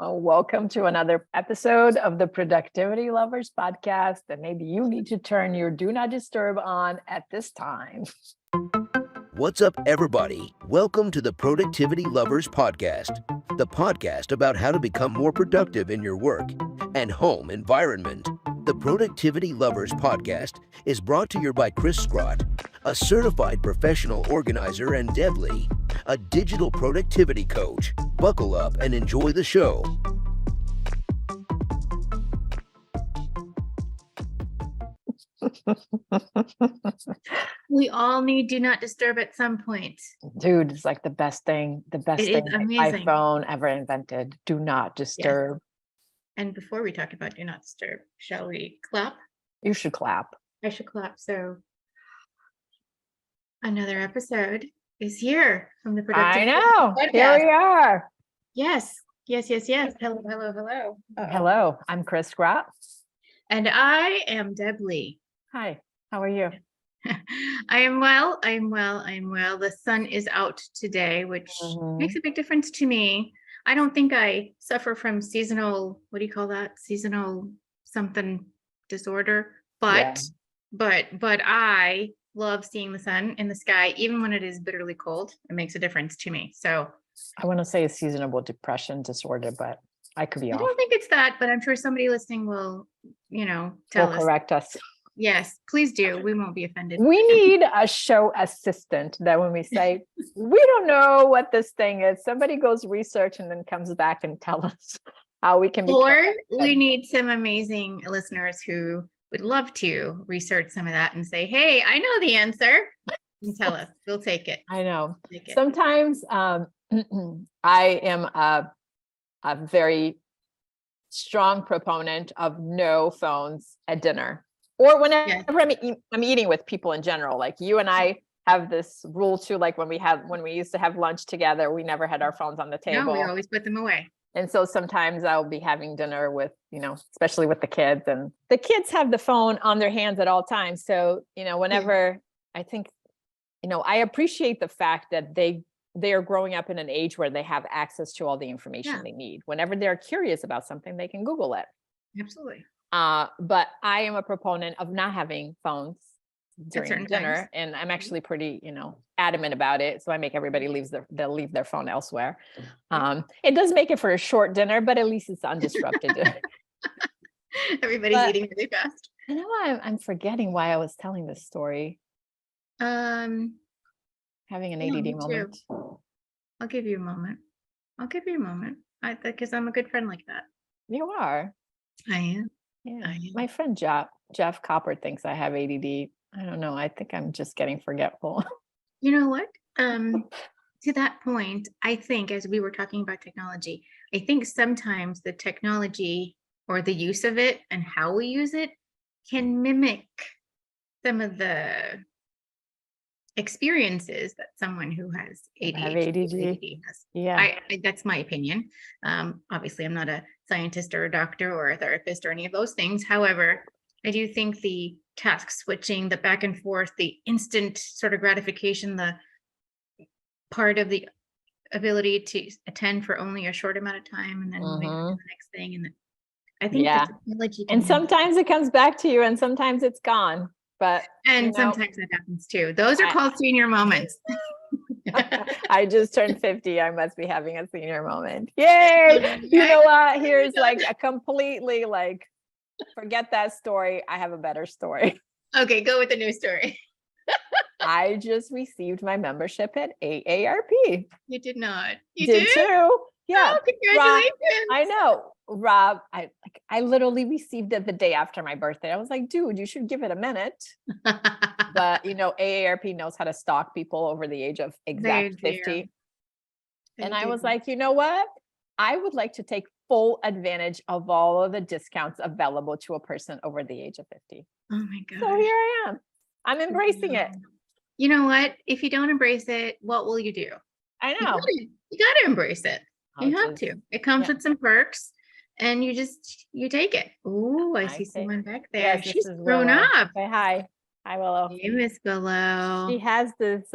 Oh, welcome to another episode of the Productivity Lovers podcast. And maybe you need to turn your do not disturb on at this time. What's up, everybody? Welcome to the Productivity Lovers podcast, the podcast about how to become more productive in your work and home environment. The Productivity Lovers podcast is brought to you by Cris, a certified professional organizer, and Deb, a digital productivity coach. Buckle up and enjoy the show. We all need do not disturb at some point. Dude, it's like the best thing Amazing. iPhone ever invented. Do not disturb. Yes. And before we talk about do not disturb, shall we clap? You should clap. I should clap. So another episode is here from the Productive I know. podcast. Here we are. Yes. Hello. Hello, I'm Cris. And I am Deb. Hi, how are you? I am well. The sun is out today, which makes a big difference to me. I don't think I suffer from seasonal, what do you call that? Seasonal something disorder, but I love seeing the sun in the sky, even when it is bitterly cold. It makes a difference to me. So I want to say a seasonal depression disorder, but I could be I off. don't think it's that, but I'm sure somebody listening will, tell us. Correct us. Yes, please do. We won't be offended. We need a show assistant that when we say, we don't know what this thing is, somebody goes research and then comes back and tell us how we can be. Or we need some amazing listeners who would love to research some of that and say, hey, I know the answer. And tell us. We'll take it. I know. Take it. Sometimes I am a very strong proponent of no phones at dinner. Or whenever I'm eating with people in general, like you and I have this rule too, like when we used to have lunch together, we never had our phones on the table. No, we always put them away. And so sometimes I'll be having dinner with, especially with the kids, and the kids have the phone on their hands at all times. So, whenever I think, I appreciate the fact that they are growing up in an age where they have access to all the information they need. Whenever they're curious about something, they can Google it. Absolutely. But I am a proponent of not having phones during dinner, times. and I'm actually pretty, adamant about it. So I make everybody they'll leave their phone elsewhere. It does make it for a short dinner, but at least it's undisrupted. Everybody's eating really fast. I know I'm forgetting why I was telling this story. Having an ADD moment. I'll give you a moment. Because I'm a good friend like that. You are. I am. Yeah. My friend Jeff Copper thinks I have ADD. I don't know. I think I'm just getting forgetful. You know what? To that point, I think as we were talking about technology, I think sometimes the technology or the use of it and how we use it can mimic some of the experiences that someone who has ADD has. Yeah. That's my opinion. Obviously, I'm not a scientist or a doctor or a therapist or any of those things. However, I do think the task switching, the back and forth, the instant sort of gratification, the part of the ability to attend for only a short amount of time and then moving on to the next thing. And I think the technology can sometimes it comes back to you and sometimes it's gone. But sometimes that happens too. Those are called senior moments. I just turned 50. I must be having a senior moment. Yay! You know what? Here's like a completely forget that story. I have a better story. Okay, go with the new story. I just received my membership at AARP. You did not. You did too. Yeah. Oh, congratulations. Rob, I know. Rob, I literally received it the day after my birthday. I was like, dude, you should give it a minute. But AARP knows how to stalk people over the age of exact 50. And I was like, you know what? I would like to take full advantage of all of the discounts available to a person over the age of 50. Oh my God. So here I am. I'm embracing it. You know what? If you don't embrace it, what will you do? I know. You got to embrace it. You have to. It comes with some perks and you take it. Oh, I see someone back there. Yes, she's grown up. Say hi. Hi, Willow. Hey, Miss Willow. She has this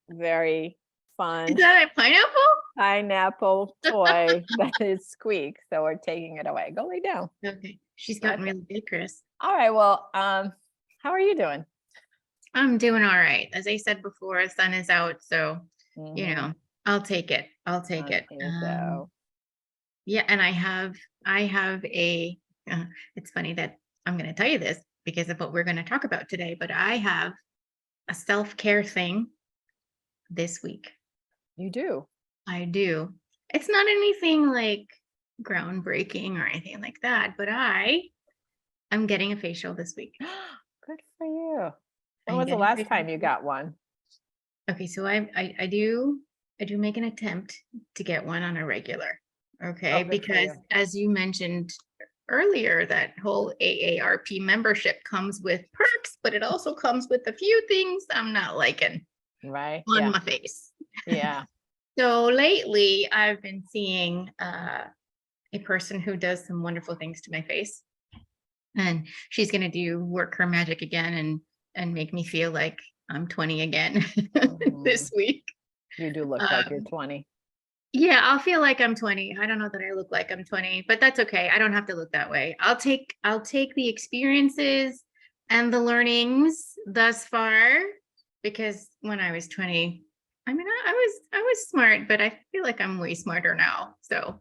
very fun. Is that a pineapple? pineapple toy that is squeak. So we're taking it away. Go lay down. Okay. She's gotten really big, Cris. All right. Well, how are you doing? I'm doing all right. As I said before, the sun is out, so I'll take it. I'll take it. Yeah, and I have a. It's funny that I'm going to tell you this because of what we're going to talk about today, but I have a self-care thing this week. You do? I do. It's not anything like groundbreaking or anything like that, but I'm getting a facial this week. Good for you. When was the last time you got one? Okay, so I do make an attempt to get one on a regular. Okay, because as you mentioned earlier, that whole AARP membership comes with perks, but it also comes with a few things I'm not liking on my face. Yeah. So lately I've been seeing a person who does some wonderful things to my face, and she's going to work her magic again and make me feel like I'm 20 again this week. You do look like you're 20. Yeah, I'll feel like I'm 20. I don't know that I look like I'm 20, but that's okay. I don't have to look that way. I'll take the experiences and the learnings thus far, because when I was 20, I mean, I was smart, but I feel like I'm way smarter now. So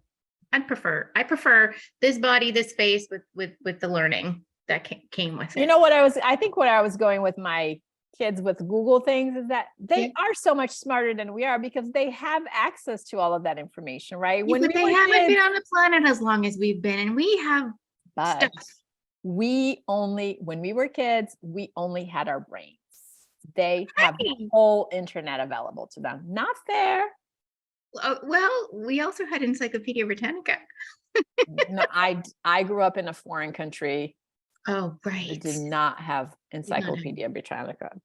I prefer this body, this face with the learning that came with it. You know what I think what I was going with my kids with Google things is that they are so much smarter than we are because they have access to all of that information, right? When they haven't been on the planet as long as we've been, and we have stuff. When we were kids, we only had our brains. They have the whole internet available to them. Not fair. Well, we also had Encyclopedia Britannica. No, I grew up in a foreign country. Oh, right. It did not have Encyclopedia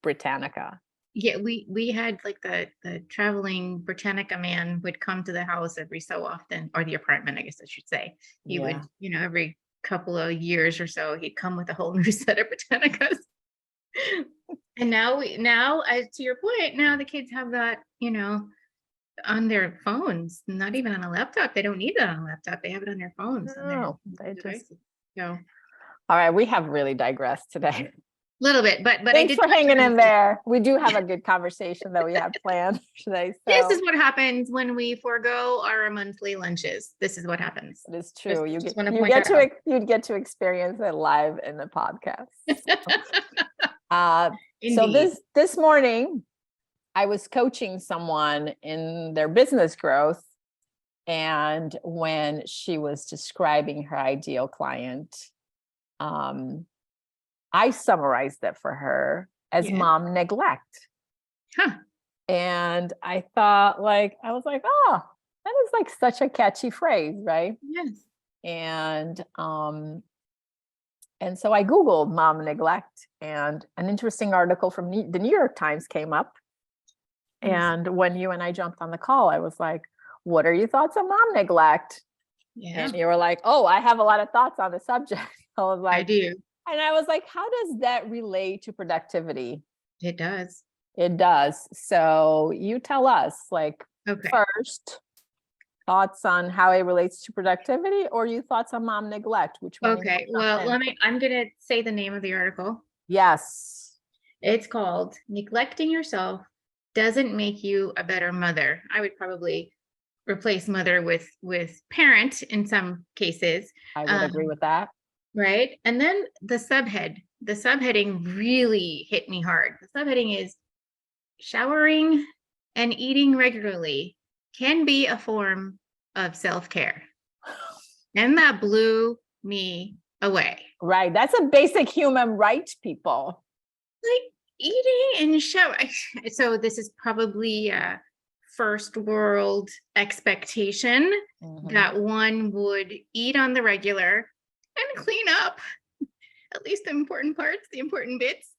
Britannica. Yeah, we had like the traveling Britannica man would come to the house every so often, or the apartment, I guess I should say. He would, every couple of years or so, he'd come with a whole new set of Britannicas. And now to your point, now the kids have that, on their phones, not even on a laptop. They don't need that on a laptop. They have it on their phones. No, they just go. All right, we have really digressed today. A little bit, but thanks for hanging in there. We do have a good conversation that we have planned today. So. This is what happens when we forego our monthly lunches. This is what happens. It is true. You get to experience it live in the podcast. So this morning, I was coaching someone in their business growth, and when she was describing her ideal client, I summarized it for her as mom neglect. And I thought, I was like, oh, that is like such a catchy phrase, right? Yes. And so I Googled mom neglect, and an interesting article from the New York Times came up. And when you and I jumped on the call, I was like, what are your thoughts on mom neglect? Yeah. And you were like, oh, I have a lot of thoughts on the subject. I was like, I do. And I was like, how does that relate to productivity? It does. It does. So you tell us, first, thoughts on how it relates to productivity, or you thoughts on mom neglect? Which one? Okay. Well, I'm going to say the name of the article. Yes. It's called Neglecting Yourself Doesn't Make You a Better Mother. I would probably replace mother with parent in some cases. I would agree with that. Right. And then the subheading really hit me hard. The subheading is showering and eating regularly can be a form of self-care. And that blew me away. Right. That's a basic human right, people. Like eating and showering. So this is probably a first world expectation that one would eat on the regular and clean up at least the important parts, the important bits,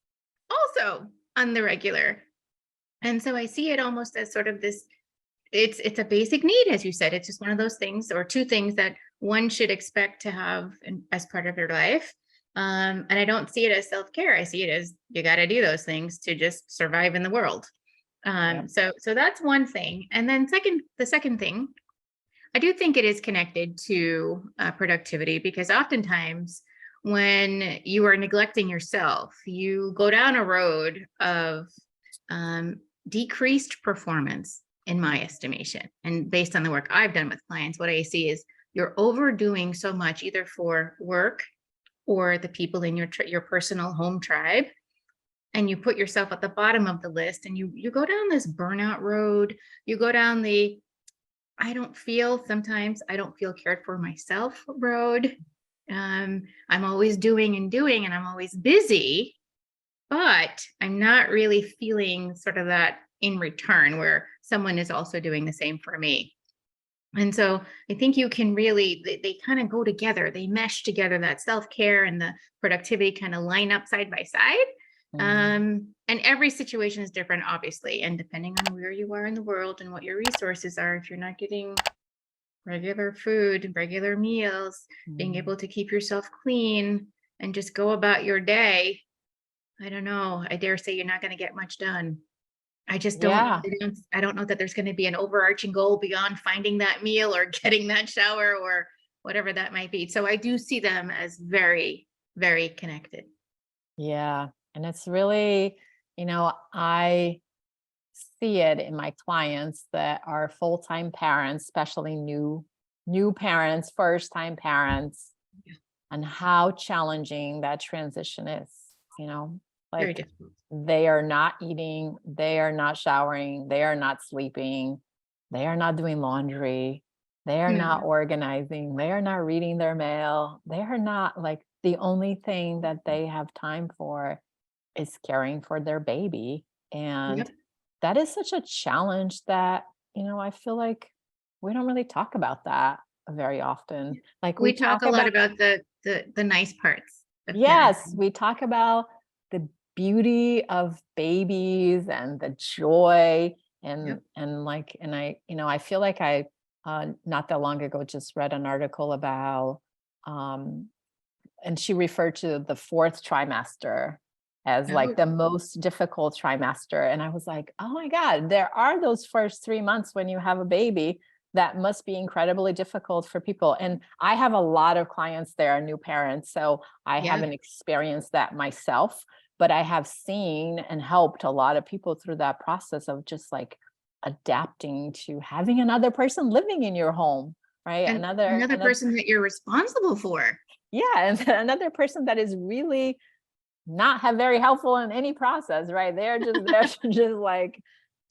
also on the regular. And so I see it almost as sort of this, it's a basic need, as you said. It's just one of those things, or two things that one should expect to have as part of their life. And I don't see it as self-care. I see it as you got to do those things to just survive in the world. So that's one thing. And then the second thing, I do think it is connected to productivity, because oftentimes when you are neglecting yourself, you go down a road of decreased performance, in my estimation. And based on the work I've done with clients, what I see is you're overdoing so much, either for work or the people in your personal home tribe, and you put yourself at the bottom of the list, and you go down this burnout road. You go down the sometimes I don't feel cared for myself road. I'm always doing and doing, and I'm always busy, but I'm not really feeling sort of that in return, where someone is also doing the same for me. And so I think you can really, they kind of go together, they mesh together, that self-care and the productivity kind of line up side by side. And every situation is different, obviously, and depending on where you are in the world and what your resources are, if you're not getting regular food, regular meals, being able to keep yourself clean and just go about your day, I don't know, I dare say you're not going to get much done. I just don't, I don't know that there's going to be an overarching goal beyond finding that meal or getting that shower or whatever that might be. So I do see them as very, very connected. Yeah. And it's really, I see it in my clients that are full-time parents, especially new parents, first-time parents, and how challenging that transition is, Very like difficult. they are not eating, they are not showering, they are not sleeping, they are not doing laundry, they are not organizing, they are not reading their mail, they are not, like, the only thing that they have time for is caring for their baby. And that is such a challenge that, I feel like we don't really talk about that very often. Like we talk a lot about the nice parts of yes, parenting. we talk about the beauty of babies and the joy and I feel like I not that long ago just read an article about and she referred to the fourth trimester as like the most difficult trimester. And I was like, oh my God, there are those first 3 months when you have a baby that must be incredibly difficult for people. And I have a lot of clients that are new parents, so I haven't experienced that myself, but I have seen and helped a lot of people through that process of just like adapting to having another person living in your home, right? And another person that you're responsible for. Yeah, and another person that is really not very helpful in any process, right? They're just there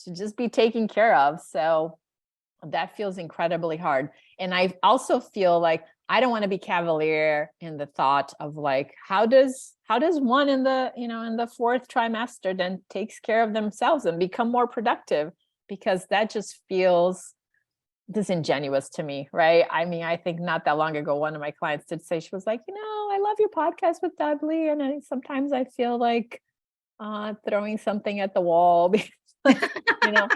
to just be taken care of. So that feels incredibly hard. And I also feel like I don't want to be cavalier in the thought of like, how does one in the fourth trimester then takes care of themselves and become more productive? Because that just feels disingenuous to me, right? I mean, I think not that long ago, one of my clients did say, she was like, I love your podcast with Dudley, and sometimes I feel like throwing something at the wall because,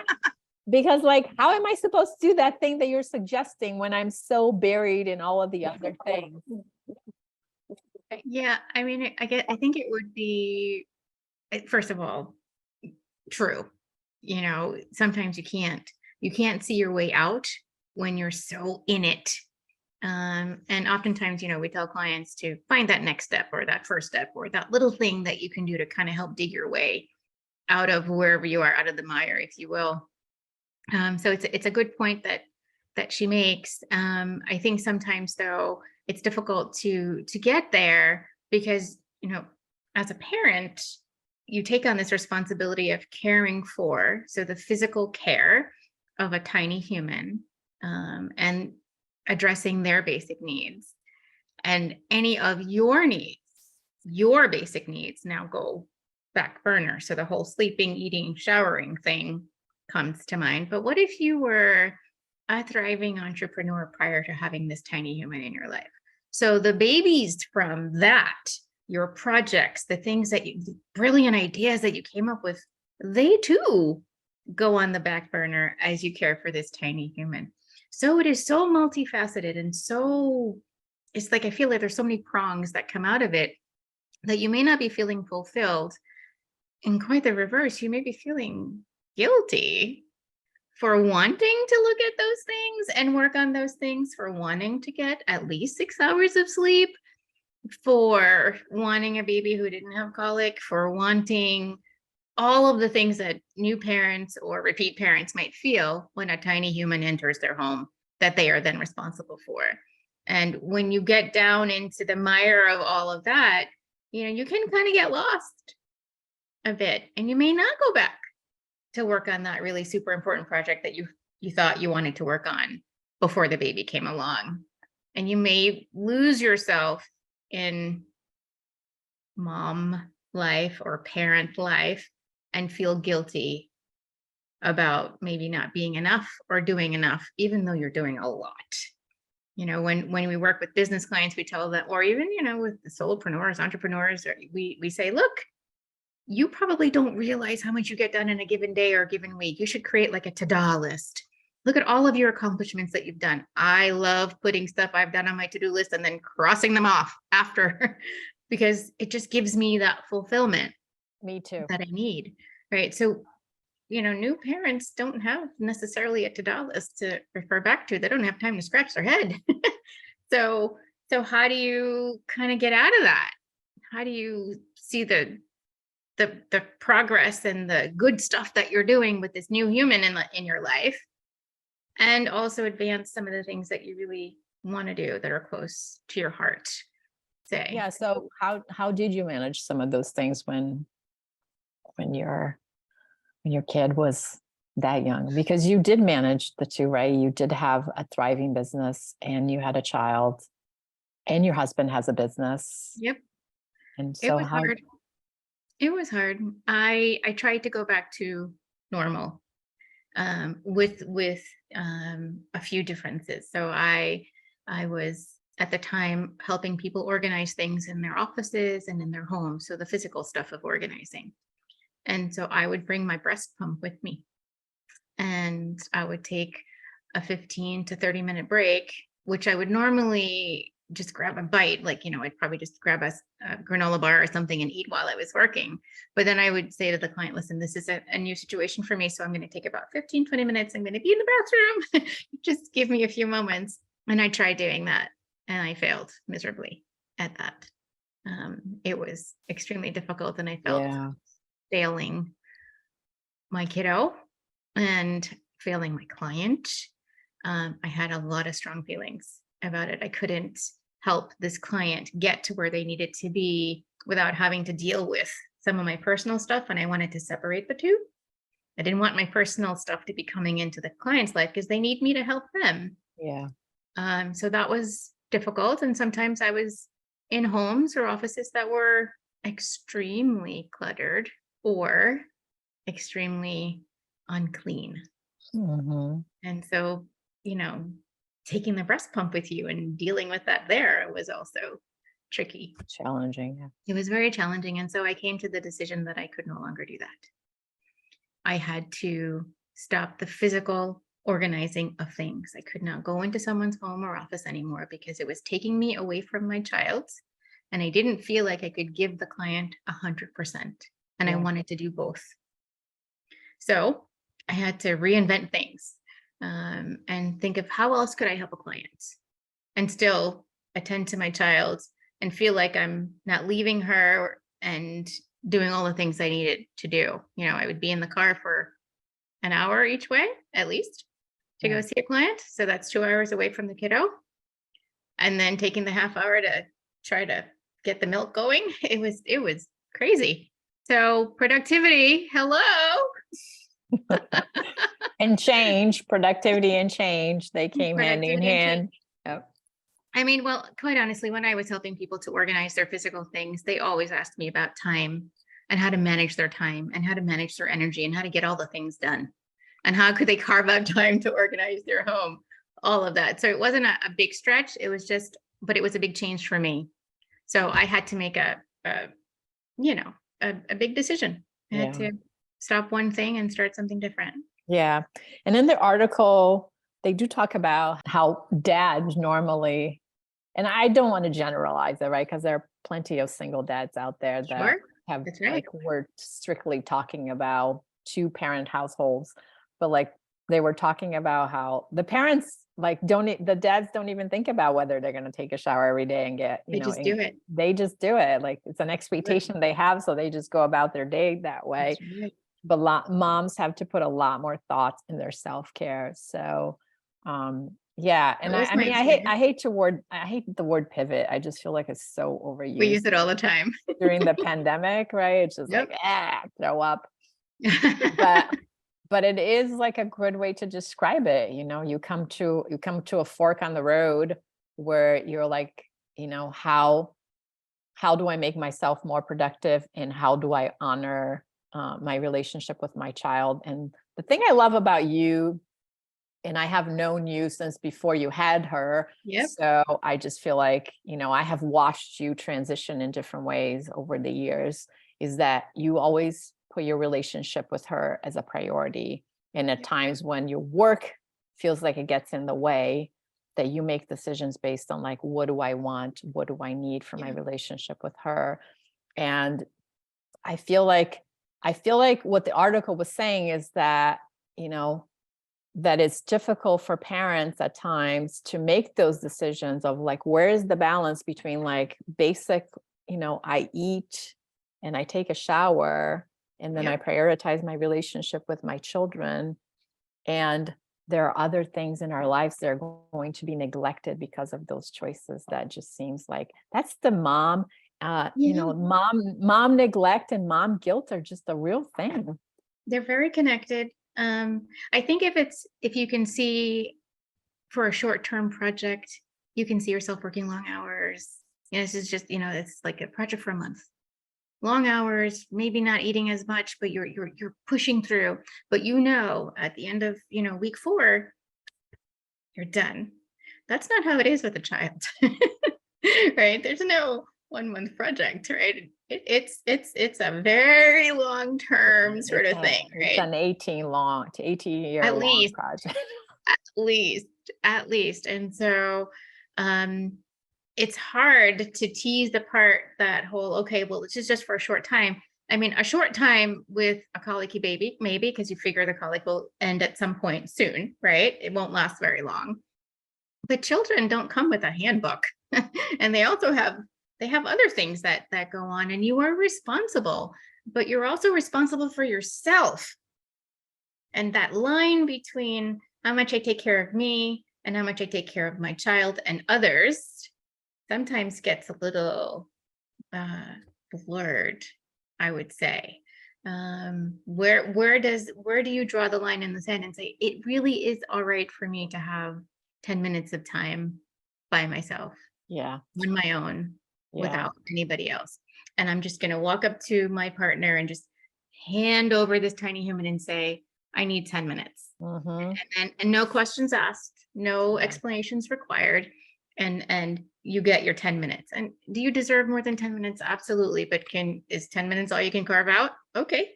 because like, how am I supposed to do that thing that you're suggesting when I'm so buried in all of the other things? Yeah, I mean, I think it would be, first of all, true. Sometimes you can't see your way out when you're so in it. And oftentimes, we tell clients to find that next step or that first step or that little thing that you can do to kind of help dig your way out of wherever you are, out of the mire, if you will. So it's a good point that she makes. I think sometimes though, it's difficult to get there because, as a parent, you take on this responsibility of caring for, so the physical care of a tiny human, and addressing their basic needs, and any of your basic needs now go back burner. So the whole sleeping, eating, showering thing comes to mind. But what if you were a thriving entrepreneur prior to having this tiny human in your life? So the babies from that, your projects, the things the brilliant ideas that you came up with, they too go on the back burner as you care for this tiny human. So it is so multifaceted, and so it's like, I feel like there's so many prongs that come out of it that you may not be feeling fulfilled. And quite the reverse, you may be feeling guilty for wanting to look at those things and work on those things, for wanting to get at least 6 hours of sleep, for wanting a baby who didn't have colic, for wanting all of the things that new parents or repeat parents might feel when a tiny human enters their home that they are then responsible for. And when you get down into the mire of all of that, you can kind of get lost a bit, and you may not go back to work on that really super important project that you thought you wanted to work on before the baby came along. And you may lose yourself in mom life or parent life and feel guilty about maybe not being enough or doing enough, even though you're doing a lot. When we work with business clients, we tell them, or even, with the solopreneurs, entrepreneurs, we say, look, you probably don't realize how much you get done in a given day or a given week. You should create like a to-do list. Look at all of your accomplishments that you've done. I love putting stuff I've done on my to-do list and then crossing them off after, because it just gives me that fulfillment. Me too. That I need. Right. So, new parents don't have necessarily a to-do list to refer back to. They don't have time to scratch their head. So how do you kind of get out of that? How do you see the progress and the good stuff that you're doing with this new human in your life, and also advance some of the things that you really want to do that are close to your heart? Yeah. So how did you manage some of those things when your kid was that young? Because you did manage the two, right? You did have a thriving business, and you had a child, and your husband has a business. Yep. And so hard. It was hard. I tried to go back to normal, with a few differences. So I was at the time helping people organize things in their offices and in their homes. So the physical stuff of organizing. And so I would bring my breast pump with me, and I would take a 15 to 30-minute break, which I would normally just grab a bite. Like, I'd probably just grab a granola bar or something and eat while I was working. But then I would say to the client, listen, this is a new situation for me. So I'm going to take about 15, 20 minutes. I'm going to be in the bathroom. Just give me a few moments. And I tried doing that, and I failed miserably at that. It was extremely difficult, and I felt failing my kiddo and failing my client. I had a lot of strong feelings about it. I couldn't help this client get to where they needed to be without having to deal with some of my personal stuff. And I wanted to separate the two. I didn't want my personal stuff to be coming into the client's life because they need me to help them. Yeah. So that was difficult. And sometimes I was in homes or offices that were extremely cluttered or extremely unclean. Mm-hmm. And so, taking the breast pump with you and dealing with that there was also tricky. Challenging. Yeah. It was very challenging. And so I came to the decision that I could no longer do that. I had to stop the physical organizing of things. I could not go into someone's home or office anymore because it was taking me away from my child. And I didn't feel like I could give the client 100%. And I wanted to do both. So I had to reinvent things. And think of how else could I help a client and still attend to my child and feel like I'm not leaving her and doing all the things I needed to do. I would be in the car for an hour each way, at least, to go see a client. So that's 2 hours away from the kiddo. And then taking the half hour to try to get the milk going. It was crazy. So productivity, hello. And change, productivity and change, they came hand in hand. Yep. I mean, well, quite honestly, when I was helping people to organize their physical things, they always asked me about time and how to manage their time and how to manage their energy and how to get all the things done and how could they carve out time to organize their home, all of that. So it wasn't a big stretch. It was just, but it was a big change for me. So I had to make a big decision. I had to stop one thing and start something different. Yeah. And in the article, they do talk about how dads normally, and I don't want to generalize it, right? Because there are plenty of single dads out there that have, like, we're strictly talking about 2-parent households, but like they were talking about how the parents like the dads don't even think about whether they're going to take a shower every day and get, They just do it. They just do it. Like it's an expectation they have. So they just go about their day that way. That's right. But moms have to put a lot more thought in their self-care. So, yeah. And That was I my mean, I hate the word pivot. I just feel like it's so overused. We use it all the time. During the pandemic, right? It's just Yep. like, throw up. But it is like a good way to describe it. You come to a fork on the road where you're like, how do I make myself more productive, and how do I honor my relationship with my child? And the thing I love about you, and I have known you since before you had her. Yep. So I just feel like, I have watched you transition in different ways over the years, is that you always put your relationship with her as a priority. And at times when your work feels like it gets in the way, that you make decisions based on like, what do I want? What do I need for my relationship with her? And I feel like what the article was saying is that, that it's difficult for parents at times to make those decisions of like, where is the balance between like basic, I eat and I take a shower, and then I prioritize my relationship with my children. And there are other things in our lives that are going to be neglected because of those choices. That just seems like that's the mom, mom neglect and mom guilt are just a real thing. They're very connected. I think if you can see for a short-term project, you can see yourself working long hours. This is just, it's like a project for a month. Long hours, maybe not eating as much, but you're pushing through. But at the end of week 4, you're done. That's not how it is with a child, right? There's no 1-month project, right? It's a very long-term sort of thing, right? It's an 18-year long project. At least. And so it's hard to tease apart that whole, okay, well, this is just for a short time. I mean, a short time with a colicky baby, maybe, because you figure the colic will end at some point soon, right? It won't last very long. But children don't come with a handbook. And they also have other things that go on, and you are responsible, but you're also responsible for yourself. And that line between how much I take care of me and how much I take care of my child and others sometimes gets a little blurred, I would say. Where do you draw the line in the sand and say, it really is all right for me to have 10 minutes of time by myself, on my own, without anybody else. And I'm just going to walk up to my partner and just hand over this tiny human and say, I need 10 minutes. And no questions asked, no explanations required. And you get your 10 minutes. And do you deserve more than 10 minutes? Absolutely. But is 10 minutes all you can carve out? Okay.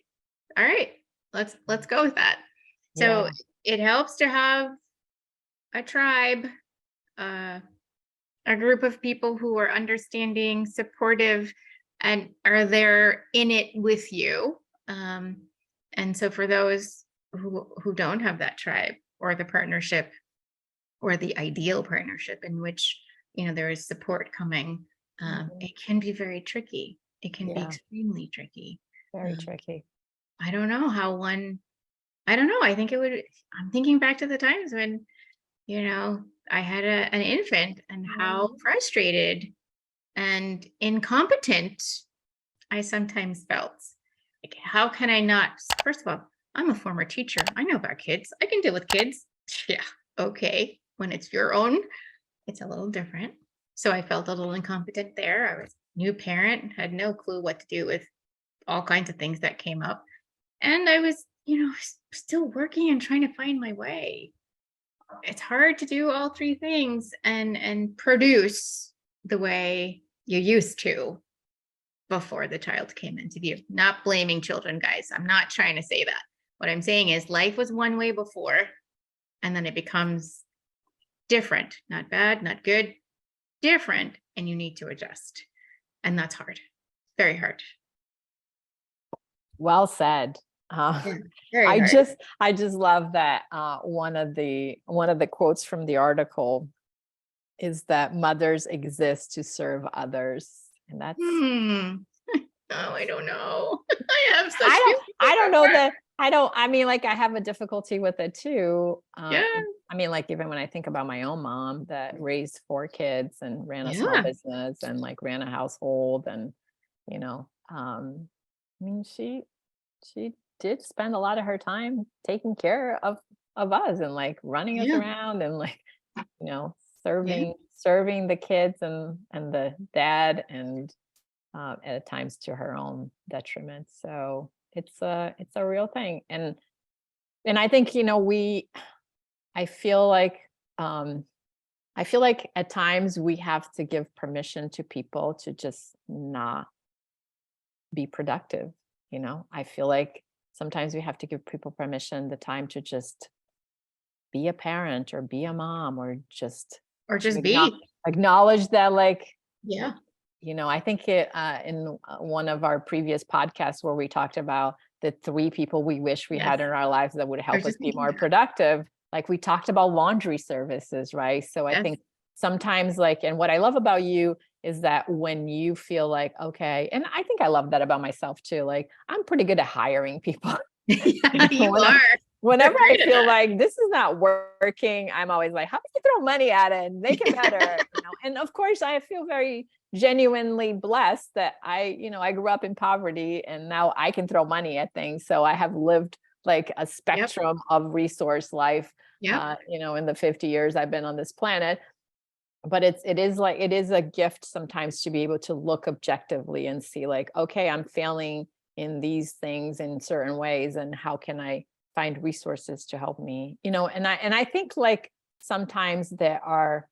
All right. Let's go with that. So it helps to have a tribe, a group of people who are understanding, supportive, and are there in it with you. And so for those who don't have that tribe or the partnership or the ideal partnership in which, there is support coming, it can be very tricky. It can be extremely tricky. Very tricky. I don't know. I think I'm thinking back to the times when, I had an infant, and how frustrated and incompetent I sometimes felt. Like, how can I not? First of all, I'm a former teacher. I know about kids. I can deal with kids. Yeah. Okay. When it's your own, it's a little different. So I felt a little incompetent there. I was a new parent, had no clue what to do with all kinds of things that came up. And I was, still working and trying to find my way. It's hard to do all 3 things and produce the way you used to before the child came into view. Not blaming children, guys. I'm not trying to say that. What I'm saying is life was one way before, and then it becomes different. Not bad, not good, different, and you need to adjust. And that's hard. Very hard. Well said. Yeah, very I hard. just love that one of the quotes from the article is that mothers exist to serve others. And that's Oh, I don't know. I have such I don't feelings I don't about know that. that I mean, like, I have a difficulty with it too. Yeah, I mean, like, even when I think about my own mom that raised 4 kids and ran a small yeah, business and like ran a household and, I mean, she did spend a lot of her time taking care of us and like running us yeah, around and like, you know, yeah, serving the kids and the dad and at times to her own detriment. So it's a real thing. And I think, I feel like um I feel like at times we have to give permission to people to just not be productive. I feel like sometimes we have to give people permission, the time to just be a parent or be a mom or just or to just be. acknowledge that, like, Yeah, I think in one of our previous podcasts where we talked about the 3 people we wish we yes. had in our lives that would I was help us just be thinking more that. productive, like we talked about laundry services, right? So I Yes, think sometimes, like, and what I love about you is that when you feel like, okay, and I think I love that about myself too, like I'm pretty good at hiring people. yeah, you Whenever are. You're whenever I great at feel that. like this is not working, I'm always like, how can you throw money at it and make it better? And of course, I feel very genuinely blessed that I grew up in poverty and now I can throw money at things. So I have lived like a Yep, spectrum of resource life, yep. in the 50 years I've been on this planet. But it is a gift sometimes to be able to look objectively and see like, okay, I'm failing in these things in certain ways, and how can I find resources to help me? And I think, like, sometimes there are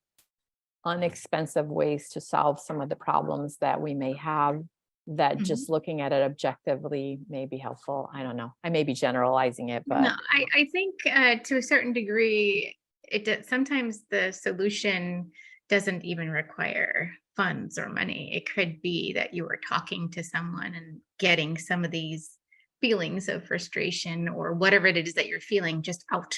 inexpensive ways to solve some of the problems that we may have, that Mhm. just looking at it objectively may be helpful. I don't know. I may be generalizing it, No, but I think to a certain degree, sometimes the solution doesn't even require funds or money. It could be that you are talking to someone and getting some of these feelings of frustration or whatever it is that you're feeling just out,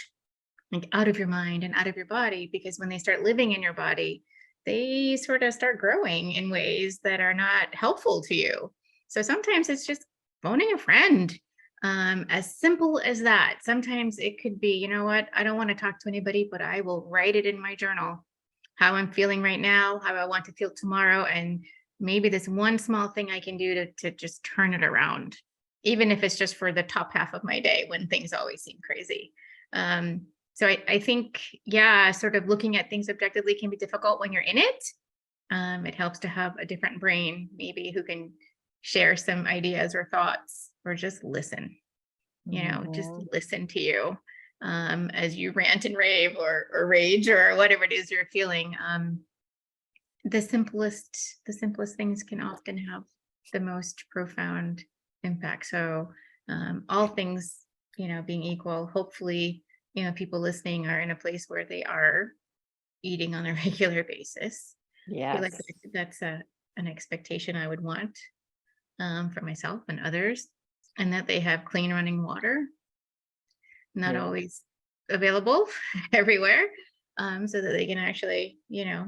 like out of your mind and out of your body. Because when they start living in your body, they sort of start growing in ways that are not helpful to you. So sometimes it's just phoning a friend, as simple as that. Sometimes it could be, you know what, I don't want to talk to anybody, but I will write it in my journal how I'm feeling right now, how I want to feel tomorrow. And maybe this one small thing I can do to just turn it around, even if it's just for the top half of my day when things always seem crazy. Um, so I think, yeah, sort of looking at things objectively can be difficult when you're in it. It helps to have a different brain, maybe, who can share some ideas or thoughts or just listen, just Mhm. listen to you as you rant and rave or rage or whatever it is you're feeling. The simplest things can often have the most profound impact. So all things, being equal, hopefully, people listening are in a place where they are eating on a regular basis. I feel like Yes. that's an expectation I would want for myself and others, and that they have clean running water, not Yeah. always available everywhere, so that they can actually,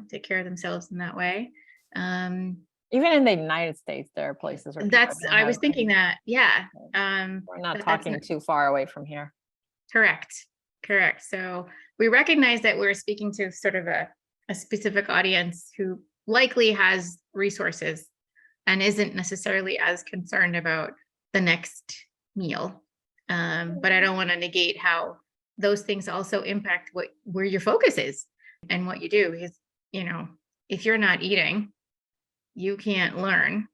take care of themselves in that way. Um, Even in the United States, there are places where people that's don't I have was thinking clean. that, yeah. We're not But that's not talking too far away from here. correct. Correct. So we recognize that we're speaking to sort of a specific audience who likely has resources and isn't necessarily as concerned about the next meal. But I don't want to negate how those things also impact where your focus is and what you do. Because, you know, if you're not eating, you can't learn.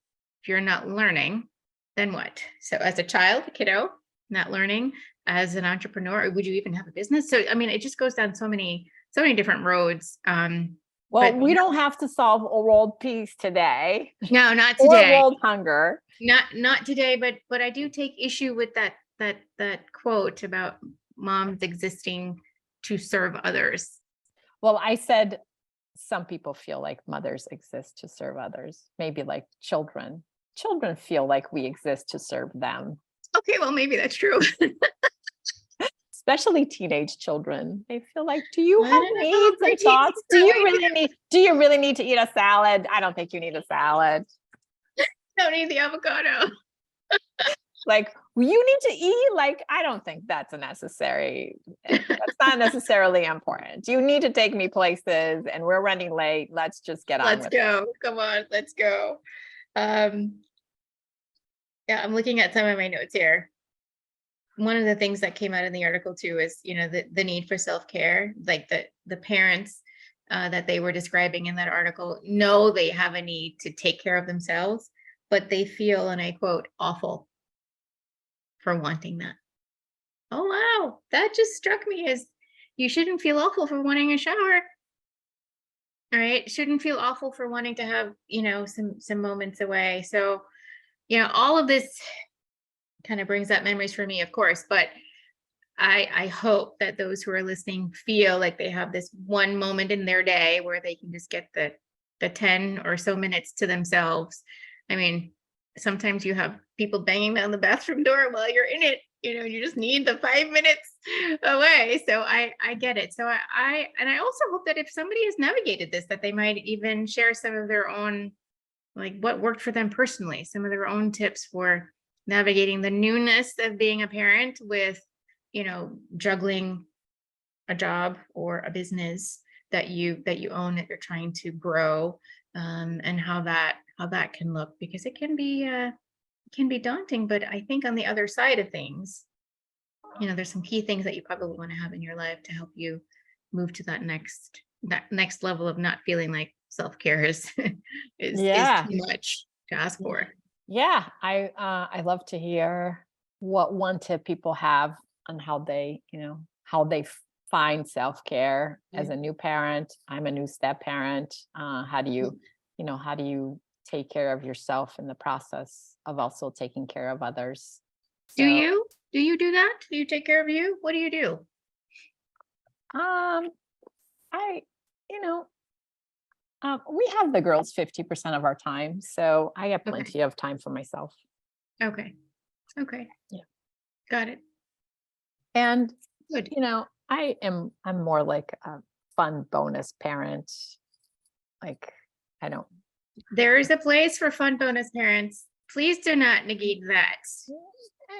If you're not learning, then what? So as a child, kiddo, not learning, as an entrepreneur, would you even have a business? So I mean, it just goes down so many different roads. Well, But we don't have to solve a world peace today no, not or today. world hunger. Not today, but I do take issue with that quote about moms existing to serve others. Well, I said some people feel like mothers exist to serve others, maybe like children. Children feel like we exist to serve them. Okay, well, maybe that's true. Especially teenage children. They feel like, do you I have don't know, needs and preteens thoughts? probably Do you really need to eat a salad? I don't think you need a salad. don't eat the avocado. Like, well, you need to eat. Like, I don't think that's that's not necessarily important. You need to take me places and we're running late. Let's just get on Let's with it. go. Come on, let's go. Yeah, I'm looking at some of my notes here. One of the things that came out in the article too is, the need for self-care, like the parents that they were describing in that article know they have a need to take care of themselves, but they feel, and I quote, awful for wanting that. Oh, wow. That just struck me as you shouldn't feel awful for wanting a shower. All right. Shouldn't feel awful for wanting to have, some moments away. So, all of this kind of brings up memories for me, of course, but I hope that those who are listening feel like they have this one moment in their day where they can just get the 10 or so minutes to themselves. I mean, sometimes you have people banging down the bathroom door while you're in it, you just need the 5 minutes away. So I get it. So I also hope that if somebody has navigated this, that they might even share some of their own, like what worked for them personally, some of their own tips for navigating the newness of being a parent with, juggling a job or a business that you own, that you're trying to grow, and how that can look, because it can be daunting. But I think on the other side of things, there's some key things that you probably want to have in your life to help you move to that next level of not feeling like self-care is Yeah. too much to ask for. Yeah. I love to hear what one tip people have on how they find self-care as a new parent. I'm a new step parent. How do you take care of yourself in the process of also taking care of others? Do So, you do that? Do you take care of you? What do you do? I, we have the girls 50% of our time, so I have plenty of time for myself. Okay. Yeah. Got it. And, Good. I'm more like a fun bonus parent. Like, There is a place for fun bonus parents. Please do not negate that.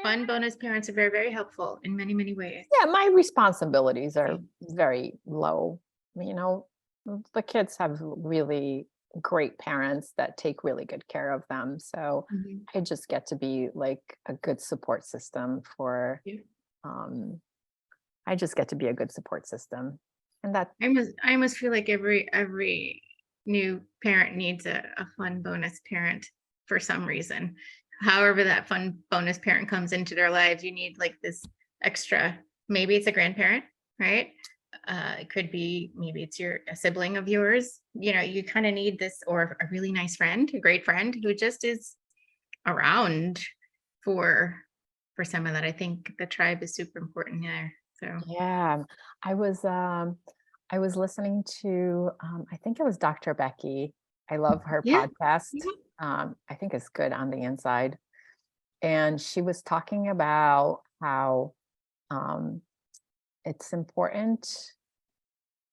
Fun bonus parents are very, very helpful in many, many ways. Yeah, my responsibilities are very low. The kids have really great parents that take really good care of them. So I just get to be like a good support system for, I just get to be a good support system. And that I must feel like every new parent needs a fun bonus parent for some reason. However, that fun bonus parent comes into their lives, you need like this extra, maybe it's a grandparent, right? It could be, maybe it's a sibling of yours. You kind of need this, or a really nice friend, a great friend who just is around for some of that. I think the tribe is super important there. So yeah, I was listening to I think it was Dr. Becky. I love her podcast. I think it's good on the inside. And she was talking about how it's important.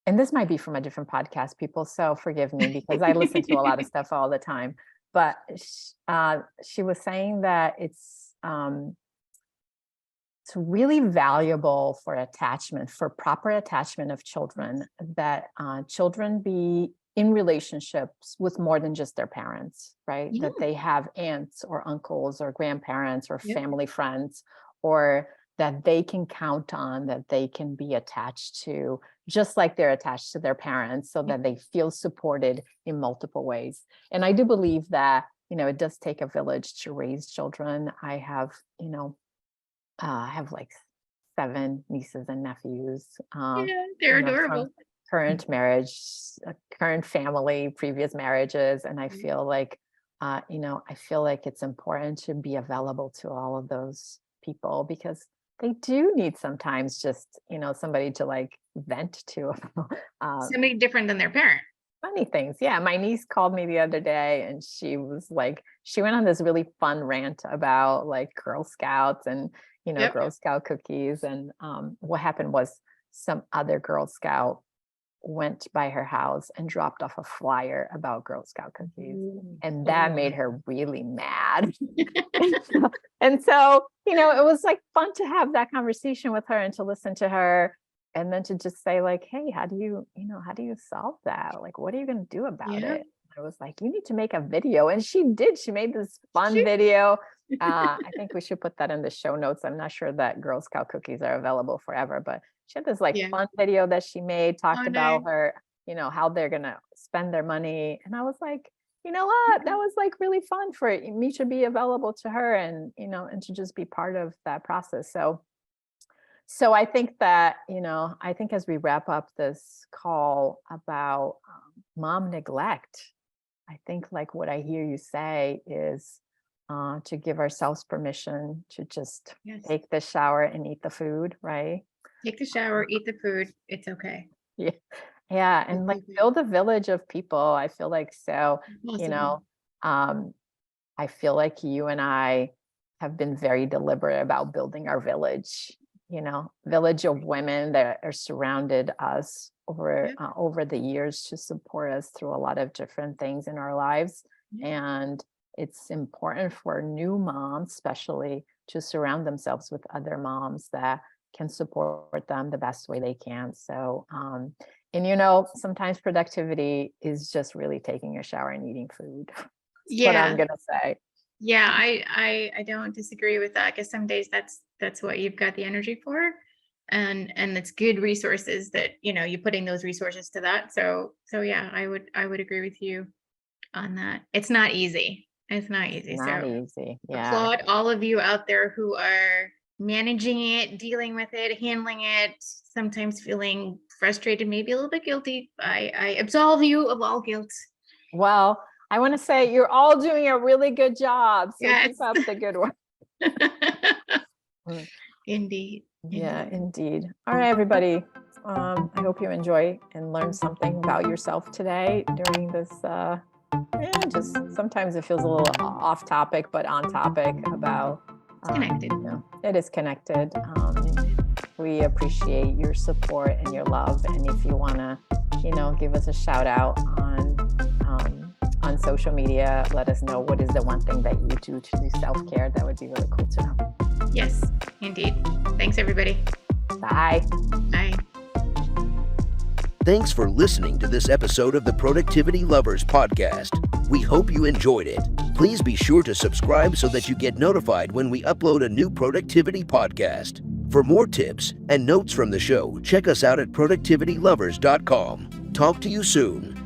And this might be from a different podcast, people, so forgive me because I listen to a lot of stuff all the time. But she was saying that it's really valuable for attachment, for proper attachment of children, that children be in relationships with more than just their parents, right? That they have aunts or uncles or grandparents or family friends, or that they can count on, that they can be attached to, just like they're attached to their parents, so that they feel supported in multiple ways. And I do believe that, it does take a village to raise children. I have like 7 nieces and nephews. they're adorable. From current marriage, current family, previous marriages. And I feel like, I feel like it's important to be available to all of those people, because they do need sometimes just, somebody to like vent to. Somebody different than their parent. Funny things. Yeah. My niece called me the other day and she was like, she went on this really fun rant about like Girl Scouts and, Yep. Girl Scout cookies. And what happened was some other Girl Scout went by her house and dropped off a flyer about Girl Scout cookies. And that made her really mad. And so, it was like fun to have that conversation with her and to listen to her. And then to just say like, hey, how do you solve that? Like, what are you going to do about Yeah. it? I was like, you need to make a video. And she did. She made this fun She- video. I think we should put that in the show notes. I'm not sure that Girl Scout cookies are available forever, but she had this like Yeah. fun video that she made, talked Oh, about nice. her, how they're going to spend their money. And I was like, you know what? That was like really fun for me to be available to her and, and to just be part of that process. So I think that, I think as we wrap up this call about mom neglect, I think like what I hear you say is to give ourselves permission to just Yes. take the shower and eat the food, right? Take the shower, eat the food. It's okay. Yeah. Yeah. And like Okay. build a village of people. I feel like so, Possible. I feel like you and I have been very deliberate about building our village, village of women that are surrounded us Yep. over the years to support us through a lot of different things in our lives. Yep. And it's important for new moms, especially, to surround themselves with other moms that can support them the best way they can. So, and sometimes productivity is just really taking a shower and eating food. That's what I'm Yeah. gonna say. Yeah. I don't disagree with that. I guess some days that's what you've got the energy for. And it's good resources that, you're putting those resources to that. So yeah, I would agree with you on that. It's not easy. It's not easy. Not So easy. Yeah. applaud all of you out there who are managing it, dealing with it, handling it, sometimes feeling frustrated, maybe a little bit guilty. I absolve you of all guilt. Well, I want to say you're all doing a really good job. So Yes. keep up the good work. Indeed. Yeah, indeed. All right, everybody. I hope you enjoy and learn something about yourself today during this. Just sometimes it feels a little off topic, but on topic about. It's connected. It is connected. We appreciate your support and your love. And if you want to, give us a shout out on social media, let us know what is the one thing that you do to do self-care. That would be really cool to know. Yes, indeed. Thanks, everybody. Bye. Bye. Thanks for listening to this episode of the Productivity Lovers podcast. We hope you enjoyed it. Please be sure to subscribe so that you get notified when we upload a new productivity podcast. For more tips and notes from the show, check us out at productivitylovers.com. Talk to you soon.